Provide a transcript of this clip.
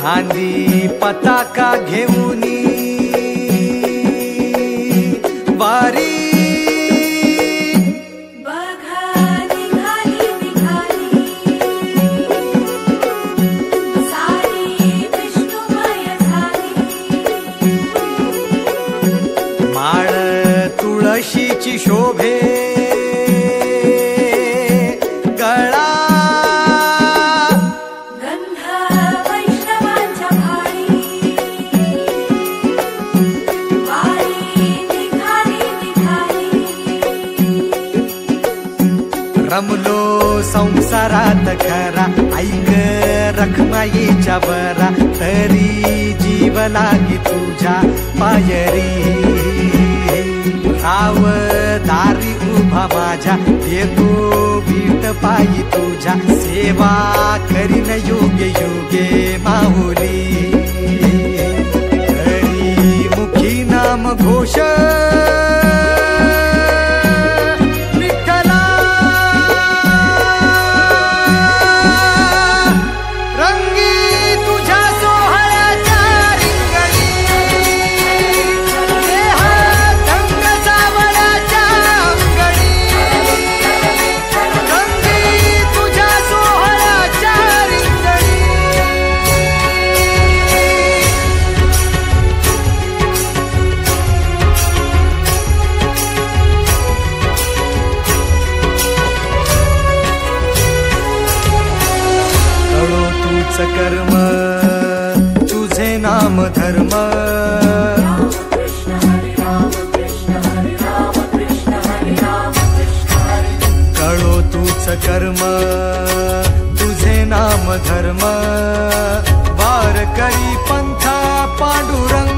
खांदी पताका घेऊनी वारी माळ तुळशीची शोभे गळा गंध वैष्णवांच्या भाळी वारी निघाली निघाली रमलो संसारात खरा ऐक रखमाईच्या बरा तरी जीव लागी तुझ्या पायरी राव दारी उभा माझ्या येतो वीट पायी तुझ्या सेवा करीन योगे योगे माऊली हरी मुखी नाम घोष कर्म तुझे नाम धर्म कळो तूच कर्म तुझे नाम धर्म वार करी पंथा पांडुरंग